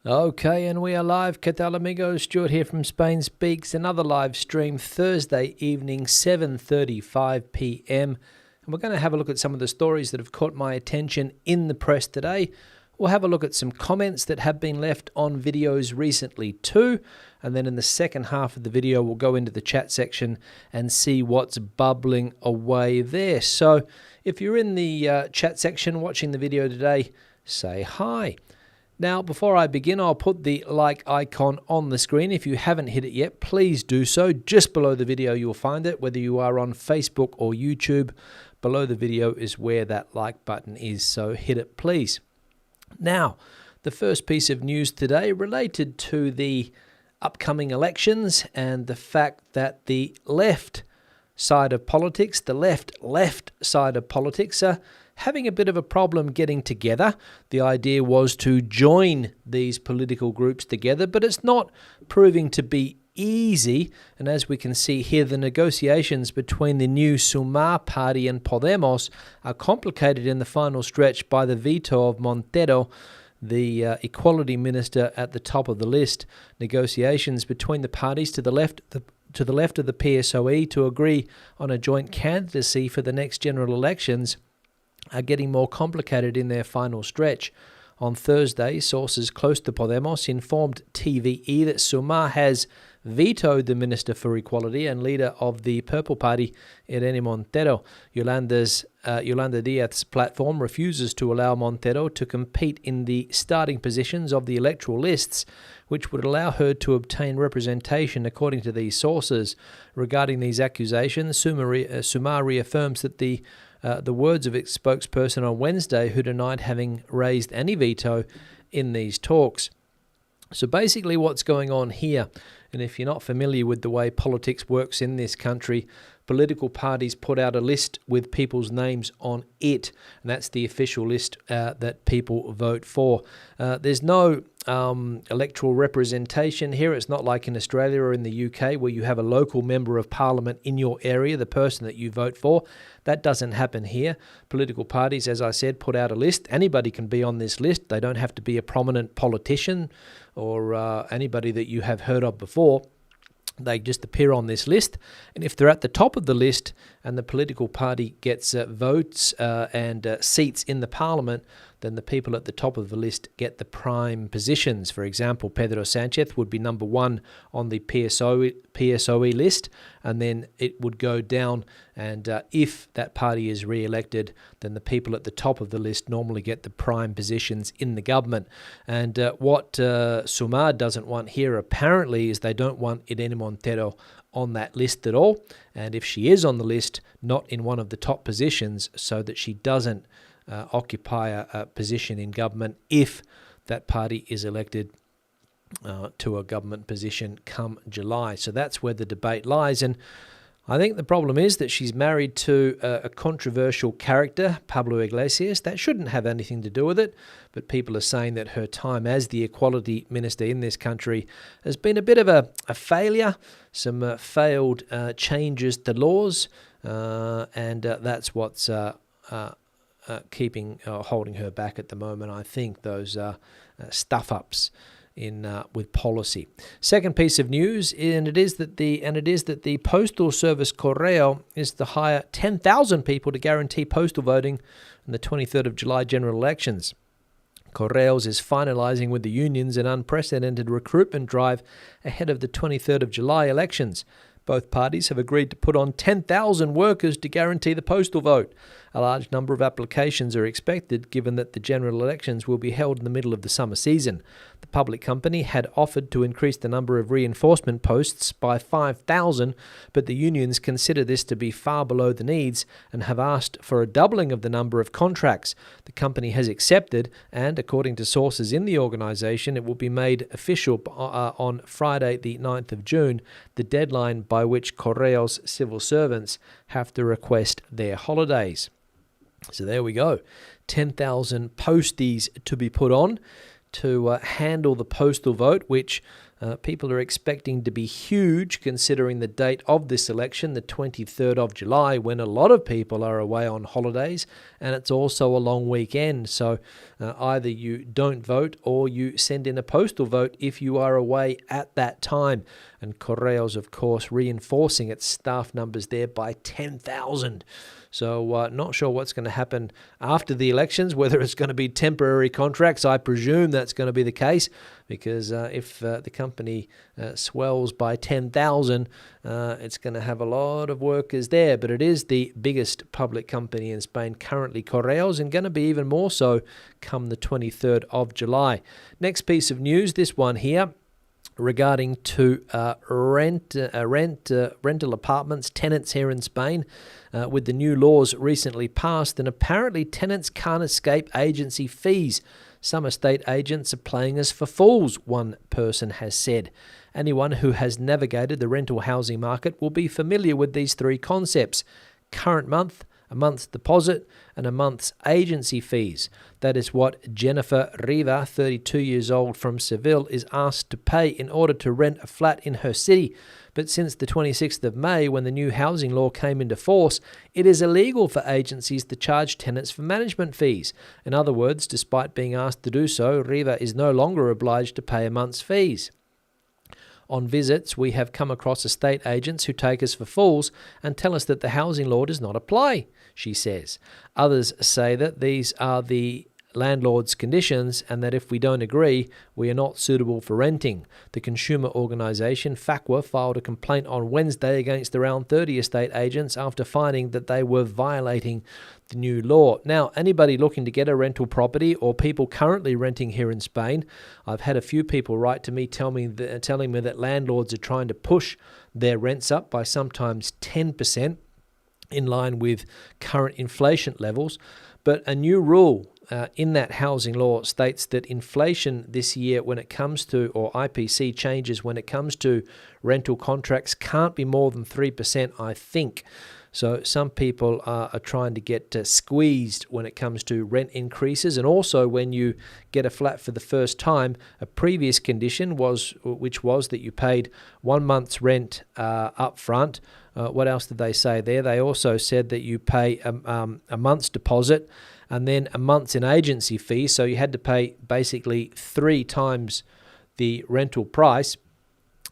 Okay, and we are live. ¿Qué tal, amigos? Stuart here from Spain Speaks. Another live stream Thursday evening, 7:35 p.m. And we're going to have a look at some of the stories that have caught my attention in the press today. We'll have a look at some comments that have been left on videos recently too. And then in the second half of the video, we'll go into the chat section and see what's bubbling away there. So if you're in the chat section watching the video today, say hi. Now, before I begin, I'll put the like icon on the screen. If you haven't hit it yet, please do so. Just below the video, you'll find it. Whether you are on Facebook or YouTube, below the video is where that like button is, so hit it, please. Now, the first piece of news today related to the upcoming elections and the fact that the left side of politics, the left side of politics, are having a bit of a problem getting together. The idea was to join these political groups together, but it's not proving to be easy. And as we can see here, the negotiations between the new Sumar party and Podemos are complicated in the final stretch by the veto of Montero, the equality minister at the top of the list. Negotiations between the parties to the left of the PSOE to agree on a joint candidacy for the next general elections are getting more complicated in their final stretch. On Thursday, sources close to Podemos informed TVE that Sumar has vetoed the Minister for Equality and leader of the Purple Party, Irene Montero. Yolanda Diaz's platform refuses to allow Montero to compete in the starting positions of the electoral lists, which would allow her to obtain representation, according to these sources. Regarding these accusations, Sumar reaffirms that the words of its spokesperson on Wednesday, who denied having raised any veto in these talks. So basically what's going on here, and if you're not familiar with the way politics works in this country, political parties put out a list with people's names on it, and that's the official list that people vote for. There's no electoral representation here. It's not like in Australia or in the UK where you have a local member of parliament in your area, the person that you vote for. That doesn't happen here. Political parties, as I said, put out a list. Anybody can be on this list. They don't have to be a prominent politician or anybody that you have heard of before. They just appear on this list, and if they're at the top of the list and the political party gets votes and seats in the parliament, then the people at the top of the list get the prime positions. For example, Pedro Sanchez would be number one on the PSOE list, and then it would go down, and if that party is re-elected, then the people at the top of the list normally get the prime positions in the government. And what Sumar doesn't want here, apparently, is they don't want Irene Montero on that list at all, and if she is on the list, not in one of the top positions, so that she doesn't occupy a position in government if that party is elected to a government position come July. So that's where the debate lies. And I think the problem is that she's married to a controversial character, Pablo Iglesias. That shouldn't have anything to do with it, but people are saying that her time as the equality minister in this country has been a bit of a failure, some failed changes to laws, and that's what's holding her back at the moment. I think those stuff-ups with policy. Second piece of news, and it is that the postal service Correo is to hire 10,000 people to guarantee postal voting in the 23rd of July general elections. Correos is finalising with the unions an unprecedented recruitment drive ahead of the 23rd of July elections. Both parties have agreed to put on 10,000 workers to guarantee the postal vote. A large number of applications are expected, given that the general elections will be held in the middle of the summer season. The public company had offered to increase the number of reinforcement posts by 5,000, but the unions consider this to be far below the needs and have asked for a doubling of the number of contracts. The company has accepted, and according to sources in the organisation, it will be made official on Friday the 9th of June, the deadline by which Correos civil servants have to request their holidays. So there we go, 10,000 posties to be put on. to handle the postal vote, which people are expecting to be huge considering the date of this election, the 23rd of July, when a lot of people are away on holidays, and it's also a long weekend. So either you don't vote or you send in a postal vote if you are away at that time. And Correos, of course, reinforcing its staff numbers there by 10,000. So not sure what's going to happen after the elections, whether it's going to be temporary contracts. I presume that's going to be the case, because if the company swells by 10,000, it's going to have a lot of workers there. But it is the biggest public company in Spain currently, Correos, and going to be even more so come the 23rd of July. Next piece of news, this one here, regarding to rental apartments, tenants here in Spain, with the new laws recently passed, and apparently tenants can't escape agency fees. Some estate agents are playing us for fools, one person has said. Anyone who has navigated the rental housing market will be familiar with these three concepts: current month, a month's deposit, and a month's agency fees. That is what Jennifer Riva, 32 years old from Seville, is asked to pay in order to rent a flat in her city. But since the 26th of May, when the new housing law came into force, it is illegal for agencies to charge tenants for management fees. In other words, despite being asked to do so, Riva is no longer obliged to pay a month's fees. On visits, we have come across estate agents who take us for fools and tell us that the housing law does not apply, she says. Others say that these are the landlord's conditions and that if we don't agree, we are not suitable for renting. The consumer organisation FACWA filed a complaint on Wednesday against around 30 estate agents after finding that they were violating the new law. Now, anybody looking to get a rental property or people currently renting here in Spain, I've had a few people write to me telling me that landlords are trying to push their rents up by sometimes 10% in line with current inflation levels. But a new rule in that housing law states that inflation this year when it comes to, or IPC changes when it comes to rental contracts, can't be more than 3%, I think. So some people are trying to get squeezed when it comes to rent increases. And also when you get a flat for the first time, a previous condition which was that you paid 1 month's rent up front. What else did they say there? They also said that you pay a month's deposit and then a month's in agency fee. So you had to pay basically 3 times the rental price.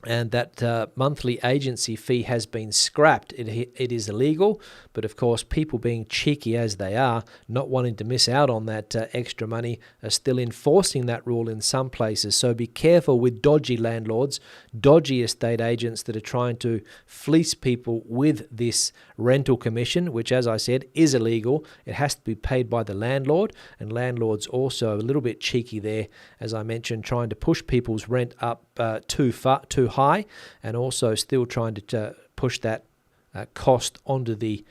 And that monthly agency fee has been scrapped. It is illegal, but of course people being cheeky as they are, not wanting to miss out on that extra money, are still enforcing that rule in some places. So be careful with dodgy landlords, dodgy estate agents that are trying to fleece people with this rental commission, which, as I said, is illegal. It has to be paid by the landlord, and landlords also a little bit cheeky there, as I mentioned, trying to push people's rent up too high, and also still trying to push that cost onto the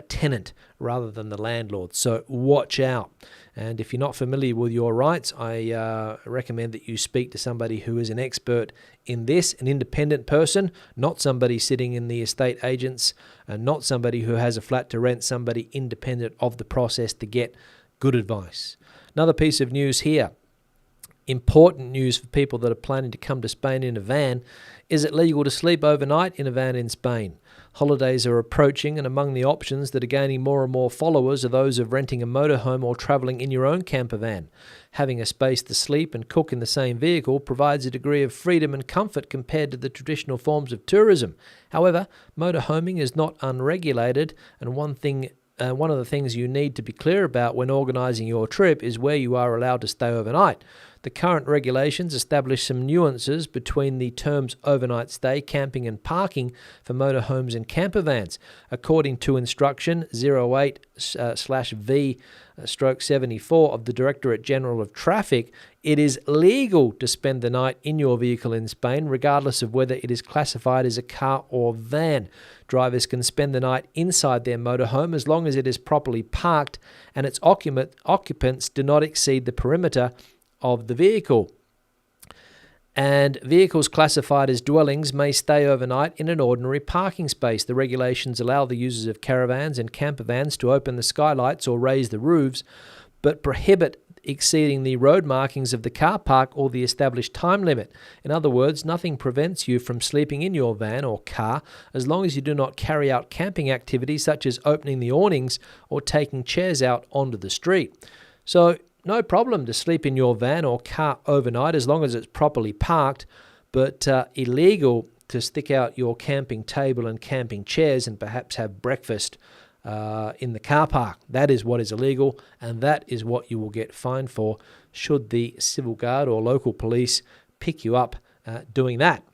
tenant rather than the landlord. So watch out. And if you're not familiar with your rights, I recommend that you speak to somebody who is an expert in this, an independent person, not somebody sitting in the estate agents, and not somebody who has a flat to rent, somebody independent of the process to get good advice. Another piece of news here. Important news for people that are planning to come to Spain in a van. Is it legal to sleep overnight in a van in Spain? Holidays are approaching, and among the options that are gaining more and more followers are those of renting a motorhome or travelling in your own camper van. Having a space to sleep and cook in the same vehicle provides a degree of freedom and comfort compared to the traditional forms of tourism. However, motorhoming is not unregulated, and one of the things you need to be clear about when organising your trip is where you are allowed to stay overnight. The current regulations establish some nuances between the terms overnight stay, camping and parking for motorhomes and camper vans. According to instruction 08/V/74 of the Directorate General of Traffic, it is legal to spend the night in your vehicle in Spain, regardless of whether it is classified as a car or van. Drivers can spend the night inside their motorhome as long as it is properly parked and its occupants do not exceed the perimeter of the vehicle. And vehicles classified as dwellings may stay overnight in an ordinary parking space. The regulations allow the users of caravans and camper vans to open the skylights or raise the roofs, but prohibit exceeding the road markings of the car park or the established time limit. In other words, nothing prevents you from sleeping in your van or car as long as you do not carry out camping activities such as opening the awnings or taking chairs out onto the street. So, no problem to sleep in your van or car overnight as long as it's properly parked, but illegal to stick out your camping table and camping chairs and perhaps have breakfast in the car park. That is what is illegal, and that is what you will get fined for should the civil guard or local police pick you up doing that.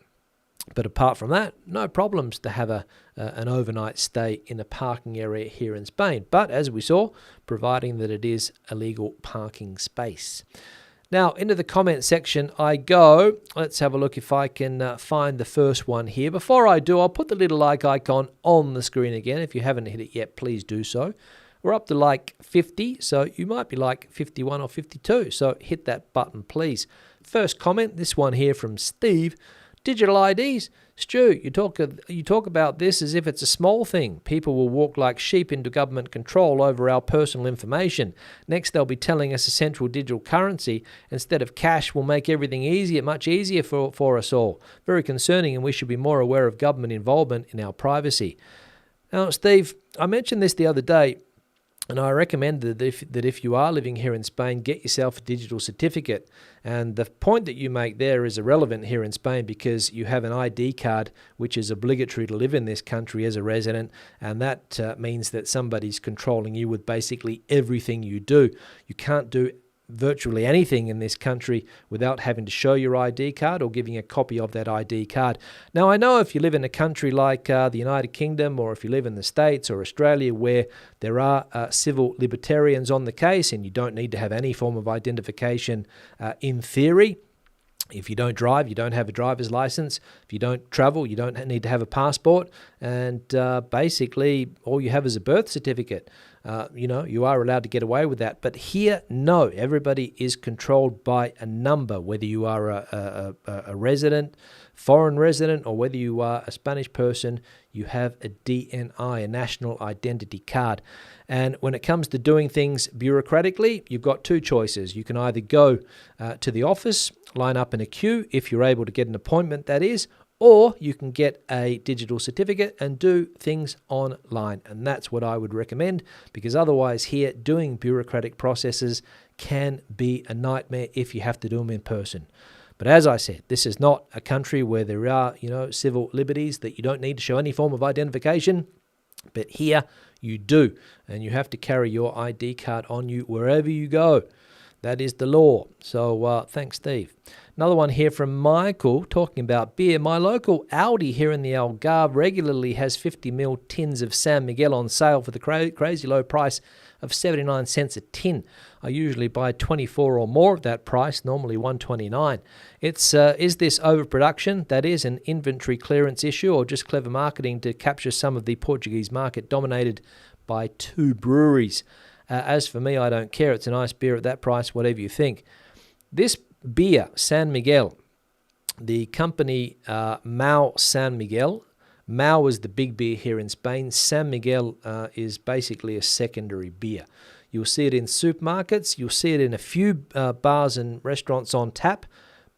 But apart from that, no problems to have an overnight stay in a parking area here in Spain. But as we saw, providing that it is a legal parking space. Now, into the comment section I go. Let's have a look if I can find the first one here. Before I do, I'll put the little like icon on the screen again. If you haven't hit it yet, please do so. We're up to like 50, so you might be like 51 or 52. So hit that button, please. First comment, this one here from Steve. Digital IDs. Stu, you talk about this as if it's a small thing. People will walk like sheep into government control over our personal information. Next, they'll be telling us a central digital currency instead of cash will make everything easier, much easier for us all. Very concerning, and we should be more aware of government involvement in our privacy. Now, Steve, I mentioned this the other day, and I recommend that if you are living here in Spain, get yourself a digital certificate. And the point that you make there is irrelevant here in Spain because you have an ID card which is obligatory to live in this country as a resident, and that means that somebody's controlling you with basically everything you do. You can't do virtually anything in this country without having to show your ID card or giving a copy of that ID card. Now, I know if you live in a country like the United Kingdom, or if you live in the States or Australia where there are civil libertarians on the case and you don't need to have any form of identification in theory. If you don't drive, you don't have a driver's license. If you don't travel, you don't need to have a passport. And basically, all you have is a birth certificate. You are allowed to get away with that. But here, no. Everybody is controlled by a number, whether you are a resident, foreign resident, or whether you are a Spanish person, you have a DNI, a national identity card. And when it comes to doing things bureaucratically, you've got two choices. You can either go to the office, line up in a queue, if you're able to get an appointment, that is, or you can get a digital certificate and do things online. And that's what I would recommend, because otherwise here, doing bureaucratic processes can be a nightmare if you have to do them in person. But as I said, this is not a country where there are, civil liberties that you don't need to show any form of identification. But here you do, and you have to carry your ID card on you wherever you go. That is the law. So thanks, Steve. Another one here from Michael talking about beer. My local Aldi here in the Algarve regularly has 50ml tins of San Miguel on sale for the crazy low price of 79 cents a tin. I usually buy 24 or more of that price, normally 129. Is this overproduction? That is an inventory clearance issue, or just clever marketing to capture some of the Portuguese market dominated by two breweries? As for me, I don't care. It's a nice beer at that price, whatever you think. This beer, San Miguel, the company Mau San Miguel. Mau is the big beer here in Spain. San Miguel is basically a secondary beer. You'll see it in supermarkets. You'll see it in a few bars and restaurants on tap,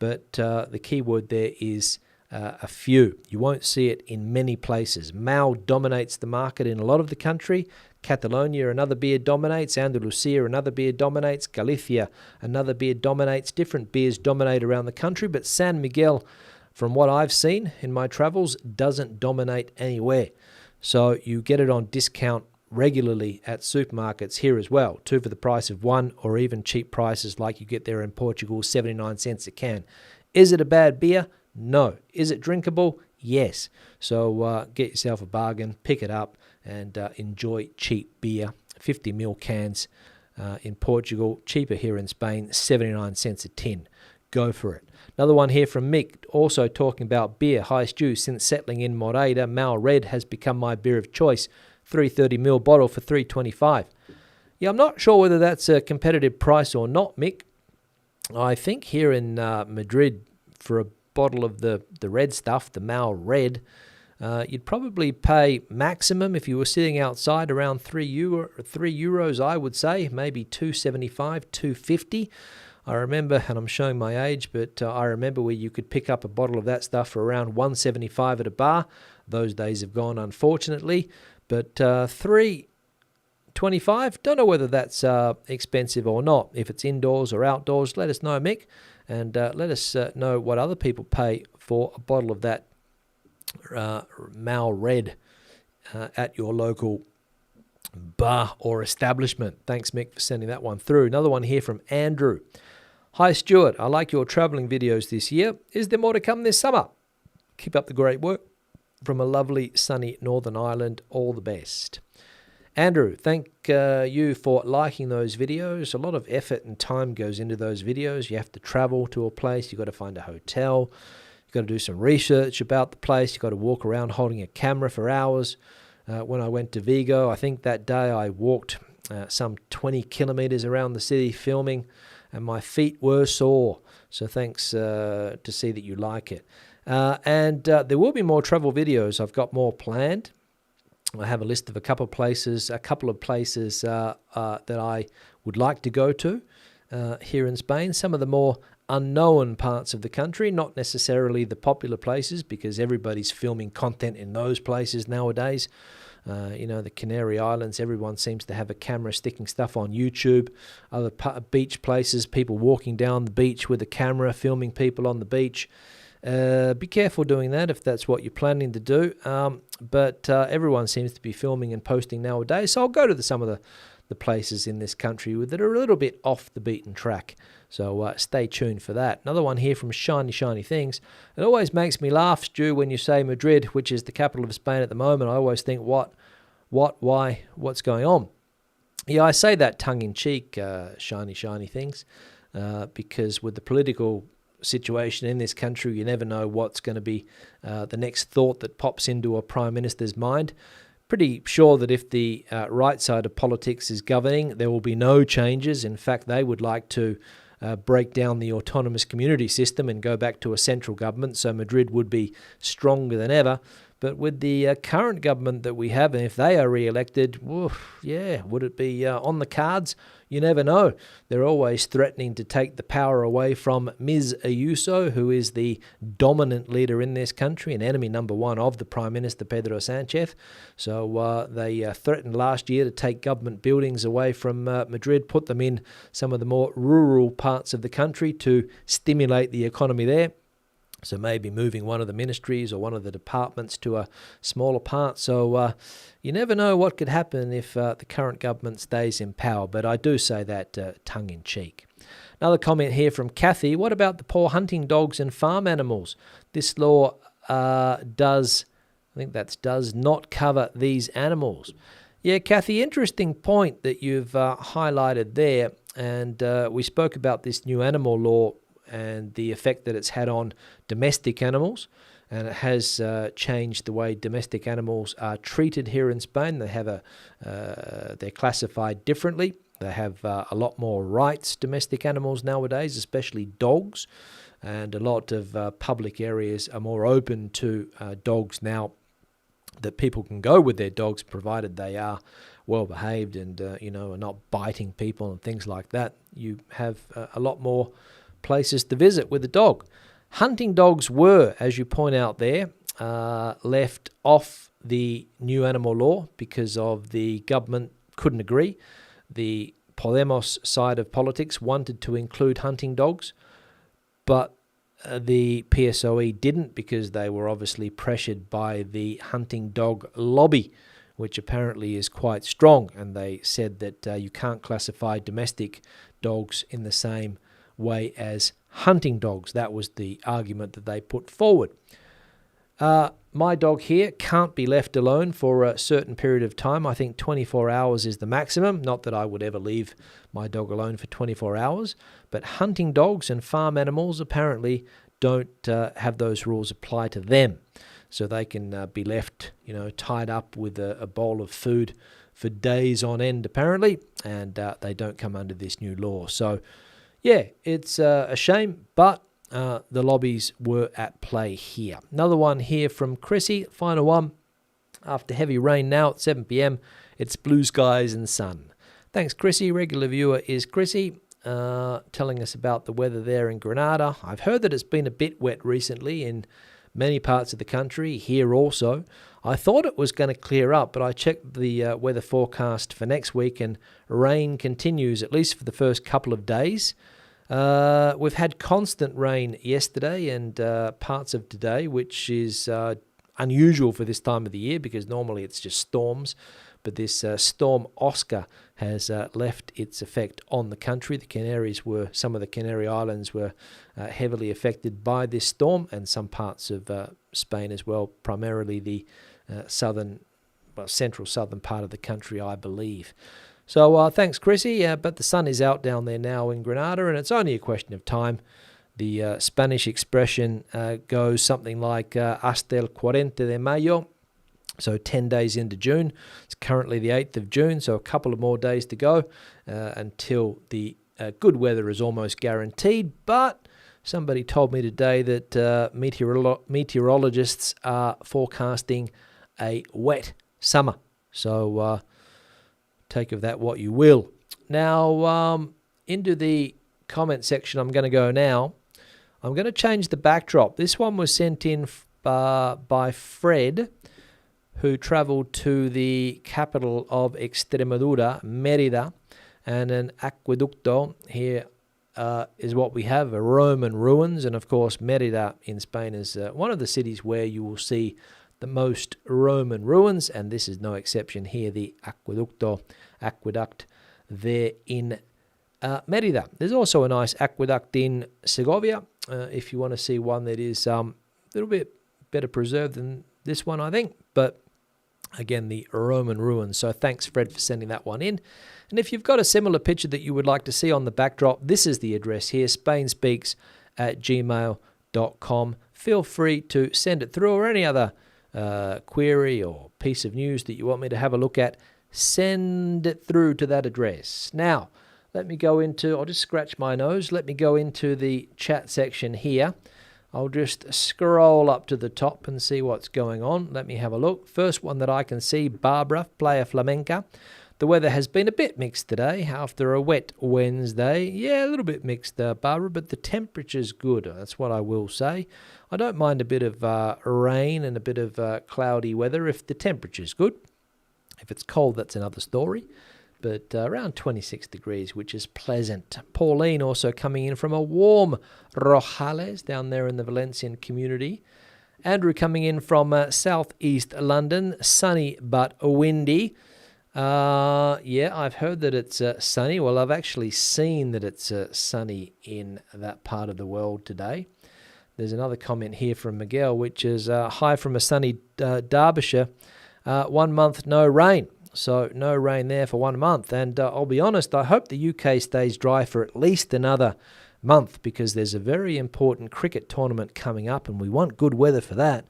but the key word there is a few. You won't see it in many places. Mau dominates the market in a lot of the country. Catalonia, another beer dominates. Andalusia, another beer dominates. Galicia, another beer dominates. Different beers dominate around the country, but San Miguel, from what I've seen in my travels, doesn't dominate anywhere. So you get it on discount regularly at supermarkets here as well. 2 for the price of 1, or even cheap prices like you get there in Portugal, 79 cents a can. Is it a bad beer? No. Is it drinkable? Yes. So get yourself a bargain, pick it up, and enjoy cheap beer. 50ml cans in Portugal, cheaper here in Spain, 79 cents a tin. Go for it. Another one here from Mick, also talking about beer. Hi Stu, since settling in Moreda, Mau Red has become my beer of choice. 330ml bottle for $3.25. Yeah, I'm not sure whether that's a competitive price or not, Mick. I think here in Madrid, for a bottle of the red stuff, the Mau Red, You'd probably pay maximum if you were sitting outside around €3, I would say, maybe $2.75, $2.50. I remember, and I'm showing my age, but I remember where you could pick up a bottle of that stuff for around $1.75 at a bar. Those days have gone, unfortunately. But $3.25, don't know whether that's expensive or not. If it's indoors or outdoors, let us know, Mick, and let us know what other people pay for a bottle of that Mal Red at your local bar or establishment. Thanks, Mick, for sending that one through. Another one here from Andrew. Hi, Stuart. I like your travelling videos this year. Is there more to come this summer? Keep up the great work. From a lovely, sunny Northern Ireland, all the best. Andrew, thank you for liking those videos. A lot of effort and time goes into those videos. You have to travel to a place. You've got to find a hotel. You've got to do some research about the place. You've got to walk around holding a camera for hours. When I went to Vigo, I think that day I walked some 20 kilometres around the city filming, and my feet were sore. So thanks to see that you like it. And there will be more travel videos. I've got more planned. I have a list of a couple of places that I would like to go to here in Spain. Some of the more unknown parts of the country, not necessarily the popular places, because everybody's filming content in those places nowadays. The Canary Islands, everyone seems to have a camera sticking stuff on YouTube. Other beach places, people walking down the beach with a camera, filming people on the beach. Be careful doing that if that's what you're planning to do. But everyone seems to be filming and posting nowadays. So I'll go to some of the places in this country that are a little bit off the beaten track. So stay tuned for that. Another one here from Shiny Things. It always makes me laugh, Stu, when you say Madrid, which is the capital of Spain at the moment. I always think, why, what's going on? Yeah, I say that tongue-in-cheek, Shiny Things, because with the political situation in this country, you never know what's going to be the next thought that pops into a Prime Minister's mind. Pretty sure that if the right side of politics is governing, there will be no changes. In fact, they would like to break down the autonomous community system and go back to a central government, so Madrid would be stronger than ever. But with the current government that we have, and if they are re-elected, would it be on the cards? You never know. They're always threatening to take the power away from Ms. Ayuso, who is the dominant leader in this country and enemy number one of the Prime Minister, Pedro Sanchez. So they threatened last year to take government buildings away from Madrid, put them in some of the more rural parts of the country to stimulate the economy there. So maybe moving one of the ministries or one of the departments to a smaller part. So you never know what could happen if the current government stays in power. But I do say that tongue-in-cheek. Another comment here from Kathy. What about the poor hunting dogs and farm animals? This law does not cover these animals. Yeah, Kathy, interesting point that you've highlighted there. And we spoke about this new animal law and the effect that it's had on domestic animals, and it has changed the way domestic animals are treated here in Spain. They have they're classified differently. They have a lot more rights, domestic animals nowadays, especially dogs, and a lot of public areas are more open to dogs now, that people can go with their dogs provided they are well behaved and are not biting people and things like that. You have a lot more places to visit with a dog. Hunting dogs were, as you point out there, left off the new animal law because of the government couldn't agree. The Podemos side of politics wanted to include hunting dogs, but the PSOE didn't, because they were obviously pressured by the hunting dog lobby, which apparently is quite strong, and they said that you can't classify domestic dogs in the same way as hunting dogs. That was the argument that they put forward. My dog here can't be left alone for a certain period of time. I think 24 hours is the maximum. Not that I would ever leave my dog alone for 24 hours, but hunting dogs and farm animals apparently don't have those rules apply to them. So they can be left, tied up with a bowl of food for days on end, apparently, and they don't come under this new law. So yeah, it's a shame, but the lobbies were at play here. Another one here from Chrissy, final one. After heavy rain now at 7 p.m, it's blue skies and sun. Thanks, Chrissy. Regular viewer is Chrissy, telling us about the weather there in Granada. I've heard that it's been a bit wet recently in many parts of the country, here also. I thought it was going to clear up, but I checked the weather forecast for next week and rain continues, at least for the first couple of days. We've had constant rain yesterday and parts of today, which is unusual for this time of the year because normally it's just storms. But this storm Oscar has left its effect on the country. Some of the Canary Islands were heavily affected by this storm, and some parts of Spain as well, primarily the central southern part of the country, I believe. So thanks, Chrissy. But the sun is out down there now in Granada, and it's only a question of time. The Spanish expression goes something like hasta el 40 de mayo, so 10 days into June. It's currently the 8th of June, so a couple of more days to go until the good weather is almost guaranteed. But somebody told me today that meteorologists are forecasting a wet summer. So take of that what you will. Now, into the comment section I'm going to go now. I'm going to change the backdrop. This one was sent in by Fred, who travelled to the capital of Extremadura, Mérida, and an aqueducto. Here is what we have, a Roman ruins, and of course Mérida in Spain is one of the cities where you will see the most Roman ruins, and this is no exception here, the aqueduct there in Mérida. There's also a nice aqueduct in Segovia, if you want to see one that is a little bit better preserved than this one, I think, but again, the Roman ruins. So thanks, Fred, for sending that one in. And if you've got a similar picture that you would like to see on the backdrop, this is the address here, spainspeaks@gmail.com. Feel free to send it through, or any other query or piece of news that you want me to have a look at, send it through to that address. Now, let me go into, I'll just scratch my nose, let me go into the chat section here. I'll just scroll up to the top and see what's going on. Let me have a look. First one that I can see, Barbara, Playa Flamenca. The weather has been a bit mixed today after a wet Wednesday. Yeah, a little bit mixed, Barbara, but the temperature's good. That's what I will say. I don't mind a bit of rain and a bit of cloudy weather if the temperature's good. If it's cold, that's another story. But around 26 degrees, which is pleasant. Pauline also coming in from a warm Rojales down there in the Valencian community. Andrew coming in from southeast London, sunny but windy. Yeah, I've heard that it's sunny. Well, I've actually seen that it's sunny in that part of the world today. There's another comment here from Miguel, which is hi from a sunny Derbyshire. 1 month, no rain. So no rain there for 1 month. And I'll be honest, I hope the UK stays dry for at least another month, because there's a very important cricket tournament coming up and we want good weather for that.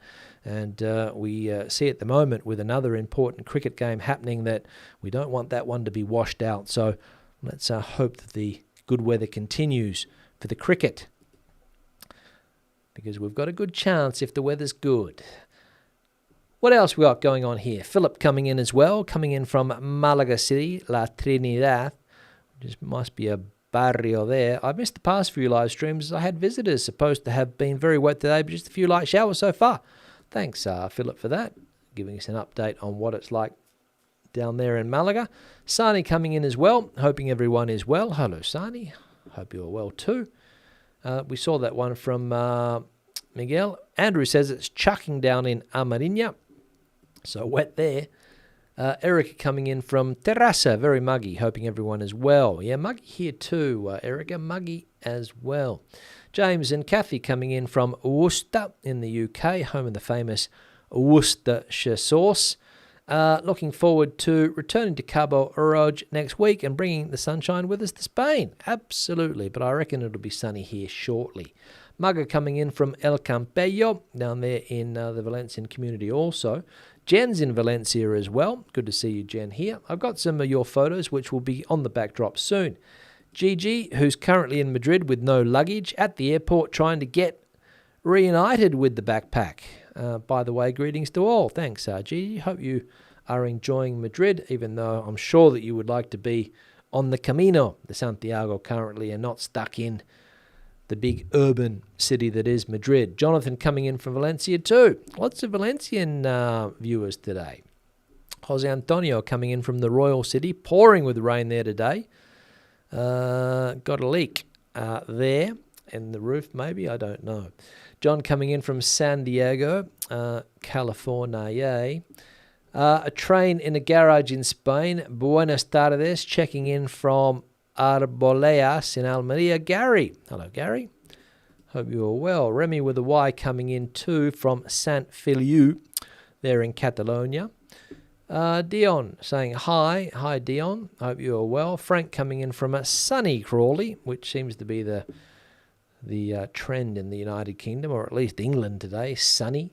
And we see at the moment with another important cricket game happening that we don't want that one to be washed out. So let's hope that the good weather continues for the cricket, because we've got a good chance if the weather's good. What else we got going on here? Philip coming in as well, coming in from Malaga City, La Trinidad. Just must be a barrio there. I've missed the past few live streams as I had visitors. Supposed to have been very wet today, but just a few light showers so far. Thanks, Philip, for that, giving us an update on what it's like down there in Malaga. Sani coming in as well, hoping everyone is well. Hello, Sani. Hope you're well too. We saw that one from Miguel. Andrew says it's chucking down in Amarinha. So wet there. Erica coming in from Terrassa, very muggy, hoping everyone is well. Yeah, muggy here too, Erica, muggy as well. James and Kathy coming in from Worcester in the UK, home of the famous Worcestershire sauce. Looking forward to returning to Cabo Roig next week and bringing the sunshine with us to Spain. Absolutely, but I reckon it'll be sunny here shortly. Mugger coming in from El Campello, down there in the Valencian community also. Jen's in Valencia as well. Good to see you, Jen, here. I've got some of your photos, which will be on the backdrop soon. Gigi, who's currently in Madrid with no luggage, at the airport trying to get reunited with the backpack. By the way, greetings to all. Thanks, Gigi. Hope you are enjoying Madrid, even though I'm sure that you would like to be on the Camino de Santiago currently and not stuck in the big urban city that is Madrid. Jonathan coming in from Valencia too. Lots of Valencian viewers today. Jose Antonio coming in from the Royal City, pouring with rain there today. Got a leak there in the roof, maybe, I don't know. John coming in from San Diego, California. A train in a garage in Spain. Buenas tardes. Checking in from Arboleas in Almeria. Gary. Hello, Gary. Hope you are well. Remy with a Y coming in too from Sant Feliu there in Catalonia. Dion saying hi. Hi, Dion. Hope you are well. Frank coming in from a sunny Crawley, which seems to be the trend in the United Kingdom, or at least England today. Sunny.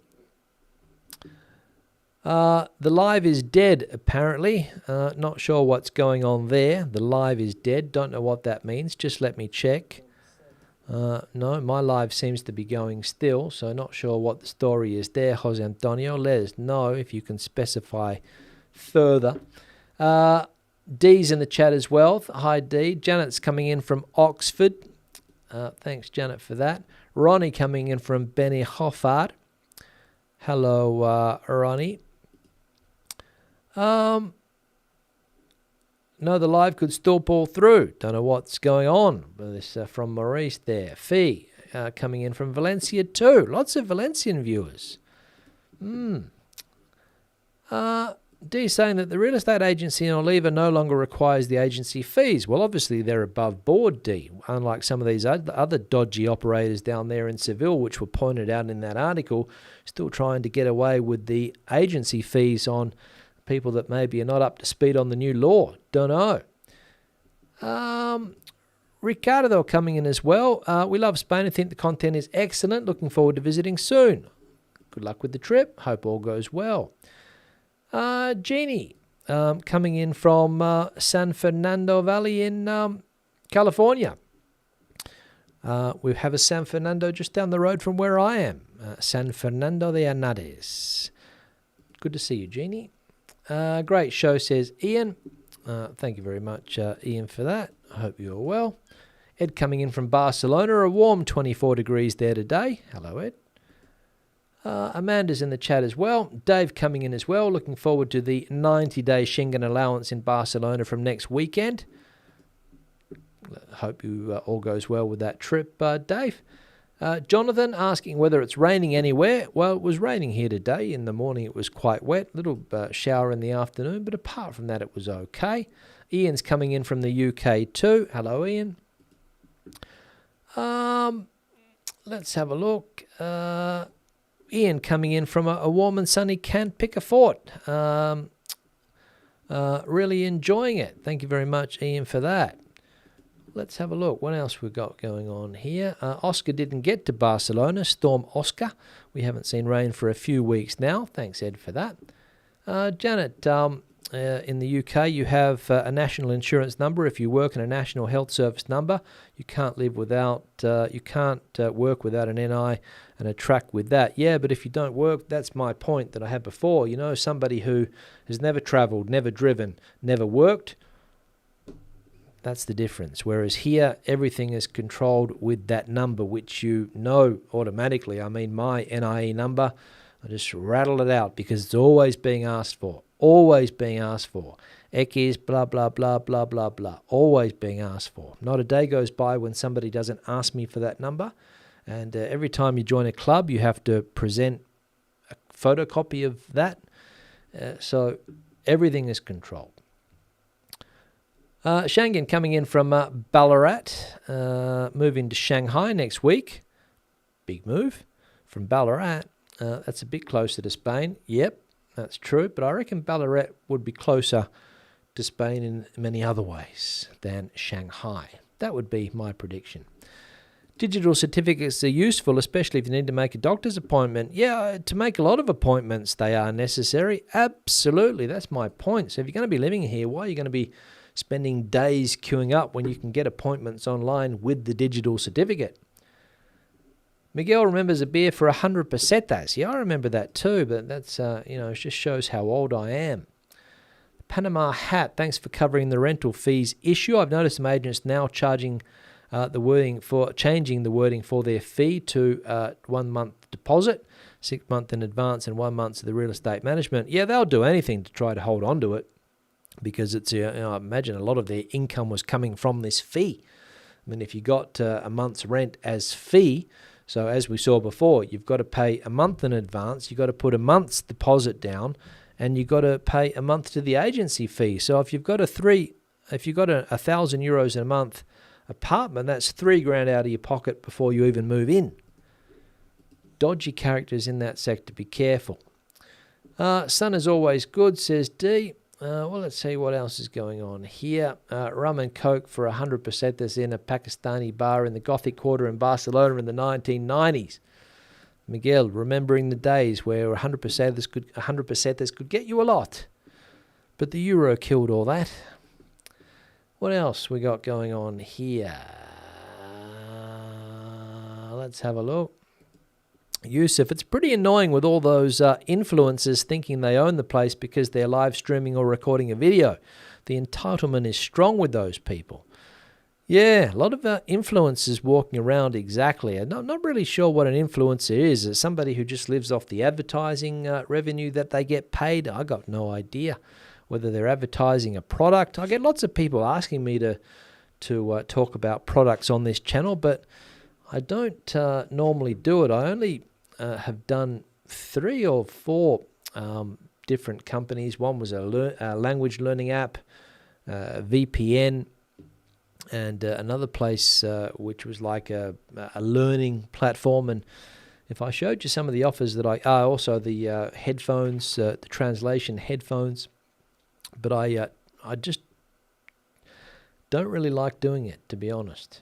The live is dead, apparently. Not sure what's going on there. The live is dead. Don't know what that means. Just let me check. No, my live seems to be going still, so not sure what the story is there. Jose Antonio, let us know if you can specify further. Dee's in the chat as well. Hi, Dee. Janet's coming in from Oxford. Thanks, Janet, for that. Ronnie coming in from Benihoffard. Hello, Ronnie. No, the live could still pull through. Don't know what's going on. This from Maurice there. Fee coming in from Valencia too. Lots of Valencian viewers. D saying that the real estate agency in Oliva no longer requires the agency fees. Well, obviously they're above board, D, unlike some of these other dodgy operators down there in Seville, which were pointed out in that article, still trying to get away with the agency fees on people that maybe are not up to speed on the new law. Don't know. Ricardo coming in as well. We love Spain. I think the content is excellent. Looking forward to visiting soon. Good luck with the trip. Hope all goes well. Jeannie coming in from San Fernando Valley in California. We have a San Fernando just down the road from where I am. San Fernando de Henares. Good to see you, Jeannie. Great show, says Ian. Thank you very much, Ian, for that. I hope you are well. Ed coming in from Barcelona. A warm 24 degrees there today. Hello, Ed. Amanda's in the chat as well. Dave coming in as well. Looking forward to the 90-day Schengen allowance in Barcelona from next weekend. Hope you all goes well with that trip, Dave. Jonathan asking whether it's raining anywhere. Well, it was raining here today. In the morning it was quite wet. Little shower in the afternoon, but apart from that it was okay. Ian's coming in from the UK too. Hello, Ian. Let's have a look. Ian coming in from a warm and sunny Can't Pick a Fort. Really enjoying it. Thank you very much, Ian, for that. Let's have a look. What else we've got going on here? Oscar didn't get to Barcelona. Storm Oscar. We haven't seen rain for a few weeks now. Thanks, Ed, for that. Janet, in the UK, you have a national insurance number. If you work in a national health service number, you can't live without, you can't work without an NI and a track with that. Yeah, but if you don't work, that's my point that I had before. You know, somebody who has never travelled, never driven, never worked, that's the difference. Whereas here, everything is controlled with that number, which you know automatically. I mean, my NIE number, I just rattle it out because it's always being asked for. Always being asked for. X, blah, blah, blah, blah, blah, blah. Always being asked for. Not a day goes by when somebody doesn't ask me for that number. And every time you join a club, you have to present a photocopy of that. So everything is controlled. Shangan coming in from Ballarat, moving to Shanghai next week. Big move from Ballarat. That's a bit closer to Spain. Yep, that's true. But I reckon Ballarat would be closer to Spain in many other ways than Shanghai. That would be my prediction. Digital certificates are useful, especially if you need to make a doctor's appointment. Yeah, to make a lot of appointments, they are necessary. Absolutely, that's my point. So if you're going to be living here, why are you going to be spending days queuing up when you can get appointments online with the digital certificate. Miguel remembers a beer for 100 pesetas. Yeah, I remember that too, but that's, it just shows how old I am. Panama Hat, thanks for covering the rental fees issue. I've noticed some agents now changing the wording for their fee to 1 month deposit, 6 months in advance, and 1 month to the real estate management. Yeah, they'll do anything to try to hold on to it because it's, I imagine a lot of their income was coming from this fee. I mean, if you got a month's rent as fee, so as we saw before, you've got to pay a month in advance, you've got to put a month's deposit down, and you've got to pay a month to the agency fee. So if you've got a 1,000 euros in a month apartment, that's $3,000 out of your pocket before you even move in. Dodgy characters in that sector, be careful. Sun is always good, says D. Well, let's see what else is going on here. Rum and Coke for 100 pesetas in a Pakistani bar in the Gothic Quarter in Barcelona in the 1990s. Miguel, remembering the days where 100 pesetas could get you a lot. But the euro killed all that. What else we got going on here? Let's have a look. Yusuf, it's pretty annoying with all those influencers thinking they own the place because they're live streaming or recording a video. The entitlement is strong with those people. Yeah, a lot of influencers walking around exactly. I'm not really sure what an influencer is. Is it somebody who just lives off the advertising revenue that they get paid? I got no idea whether they're advertising a product. I get lots of people asking me to talk about products on this channel, but I don't normally do it. I only have done 3 or 4 different companies. One was a language learning app, VPN, and another place which was like a learning platform. And if I showed you some of the offers that also the headphones, the translation headphones, but I just don't really like doing it, to be honest.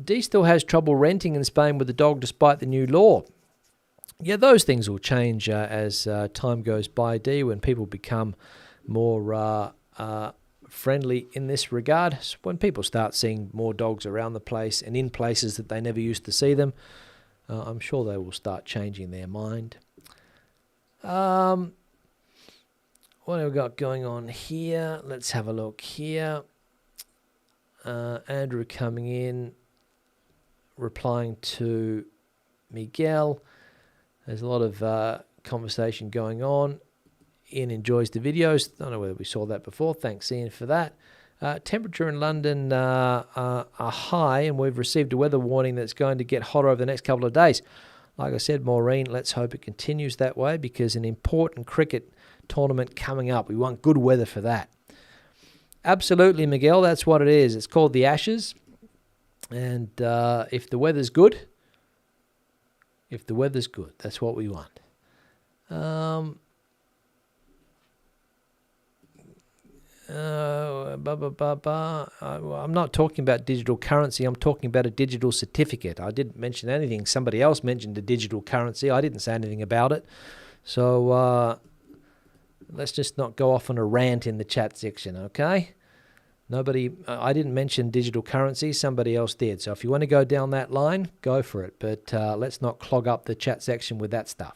D still has trouble renting in Spain with the dog despite the new law. Yeah, those things will change as time goes by, D, when people become more friendly in this regard. So when people start seeing more dogs around the place and in places that they never used to see them, I'm sure they will start changing their mind. What have we got going on here? Let's have a look here. Andrew coming in, replying to Miguel. There's a lot of conversation going on. Ian enjoys the videos. I don't know whether we saw that before. Thanks, Ian, for that. Temperature in London are high, and we've received a weather warning that's going to get hotter over the next couple of days. Like I said, Maureen, let's hope it continues that way because an important cricket tournament coming up. We want good weather for that. Absolutely, Miguel, that's what it is. It's called the Ashes. And if the weather's good, that's what we want. I'm not talking about digital currency. I'm talking about a digital certificate. I didn't mention anything. Somebody else mentioned a digital currency. I didn't say anything about it. So let's just not go off on a rant in the chat section, okay? I didn't mention digital currency. Somebody else did. So if you want to go down that line, go for it. But let's not clog up the chat section with that stuff.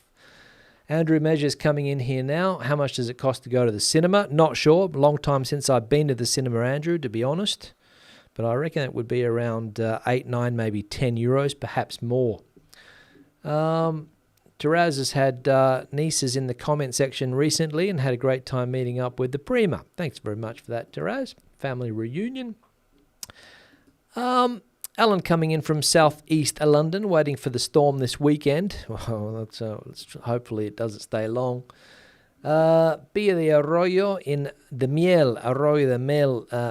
Andrew Measures coming in here now. How much does it cost to go to the cinema? Not sure. Long time since I've been to the cinema, Andrew, to be honest. But I reckon it would be around 8, 9, maybe 10 euros, perhaps more. Taraz has had nieces in the comment section recently and had a great time meeting up with the Prima. Thanks very much for that, Taraz. Family reunion. Alan coming in from southeast London, waiting for the storm this weekend. Well, hopefully it doesn't stay long. Villa de Arroyo in the Miel, Arroyo de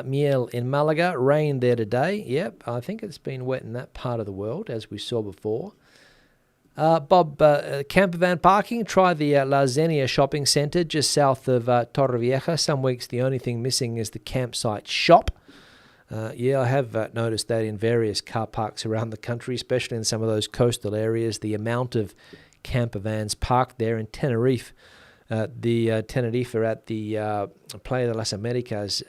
Miel in Malaga. Rain there today. Yep, I think it's been wet in that part of the world, as we saw before. Bob, campervan parking. Try the La Xenia shopping centre just south of Torrevieja. Some weeks the only thing missing is the campsite shop. Yeah, I have noticed that in various car parks around the country, especially in some of those coastal areas. The amount of camper vans parked there in Tenerife the Tenerife at the Playa de las Americas.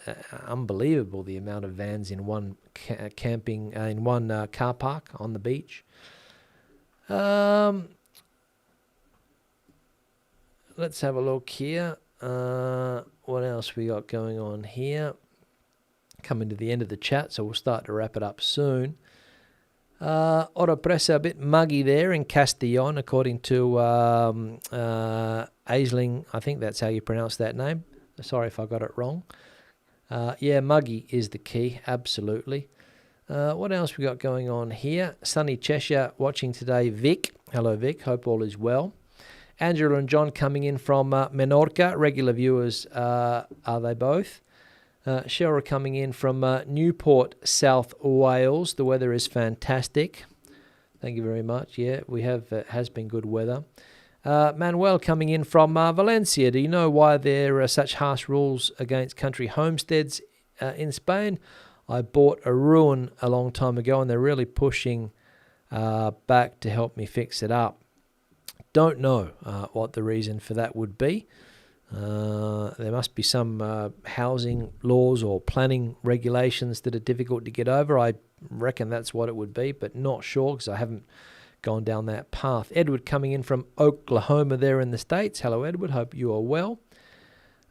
Unbelievable the amount of vans in one in one car park on the beach. Let's have a look here. What else we got going on here? Coming to the end of the chat, so we'll start to wrap it up soon. Oroppressa a bit muggy there in Castellón, according to Aisling. I think that's how you pronounce that name. Sorry if I got it wrong. Yeah, muggy is the key, absolutely. What else we got going on here? Sunny Cheshire watching today. Vic. Hello, Vic. Hope all is well. Angela and John coming in from Menorca. Regular viewers are they both. Cheryl coming in from Newport, South Wales. The weather is fantastic. Thank you very much. Yeah, we have has been good weather. Manuel coming in from Valencia. Do you know why there are such harsh rules against country homesteads in Spain? I bought a ruin a long time ago and they're really pushing back to help me fix it up. Don't know what the reason for that would be. There must be some housing laws or planning regulations that are difficult to get over. I reckon that's what it would be, but not sure because I haven't gone down that path. Edward coming in from Oklahoma there in the States. Hello, Edward. Hope you are well.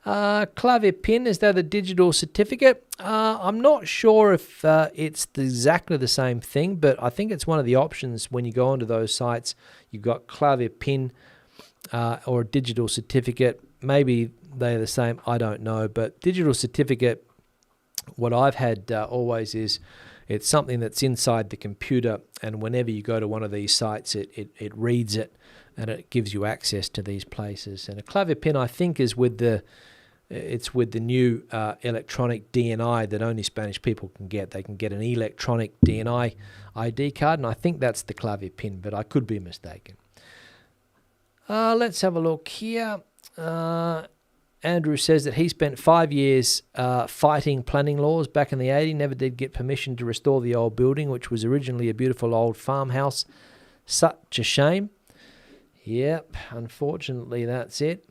Clave PIN, is that a digital certificate? I'm not sure if it's exactly the same thing, but I think it's one of the options when you go onto those sites. You've got Clave PIN or a digital certificate. Maybe they're the same, I don't know. But digital certificate, what I've had always is it's something that's inside the computer, and whenever you go to one of these sites, it reads it and it gives you access to these places. And a Clave PIN, I think, is with the new electronic DNI that only Spanish people can get. They can get an electronic DNI ID card, and I think that's the Clave PIN, but I could be mistaken. Let's have a look here. Andrew says that he spent 5 years fighting planning laws back in the 80s, never did get permission to restore the old building, which was originally a beautiful old farmhouse. Such a shame. Yep, unfortunately that's it.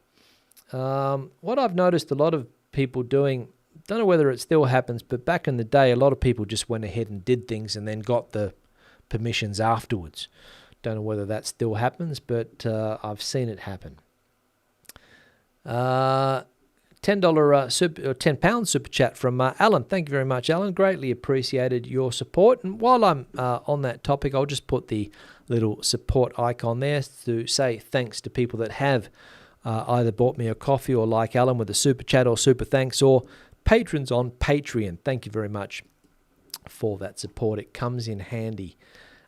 What I've noticed a lot of people doing, don't know whether it still happens, but back in the day, a lot of people just went ahead and did things and then got the permissions afterwards. Don't know whether that still happens, but I've seen it happen. $10 super, or £10 super chat from Alan. Thank you very much, Alan. Greatly appreciated your support. And while I'm on that topic, I'll just put the little support icon there to say thanks to people that have either bought me a coffee or, like Alan, with a super chat or super thanks, or patrons on Patreon. Thank you very much for that support. It comes in handy.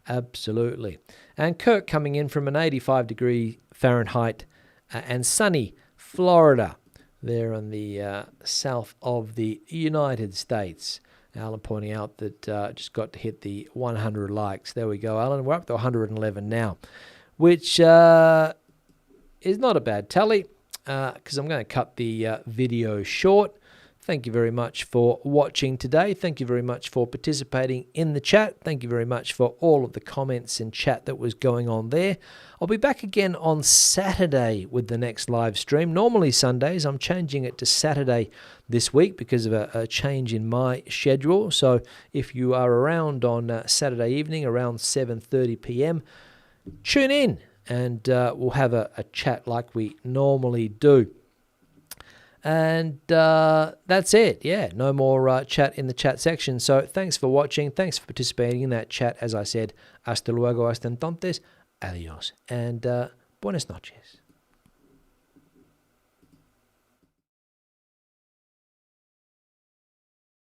Absolutely. And Kirk coming in from an 85-degree Fahrenheit and sunny Florida, there on the south of the United States. Alan pointing out that just got to hit the 100 likes. There we go, Alan. We're up to 111 now, which is not a bad tally because I'm going to cut the video short. Thank you very much for watching today. Thank you very much for participating in the chat. Thank you very much for all of the comments and chat that was going on there. I'll be back again on Saturday with the next live stream. Normally Sundays. I'm changing it to Saturday this week because of a change in my schedule. So if you are around on Saturday evening around 7:30 p.m., tune in and we'll have a chat like we normally do. And that's it. Yeah, no more chat in the chat section. So thanks for watching. Thanks for participating in that chat. As I said, hasta luego, hasta entonces, adiós, and buenas noches.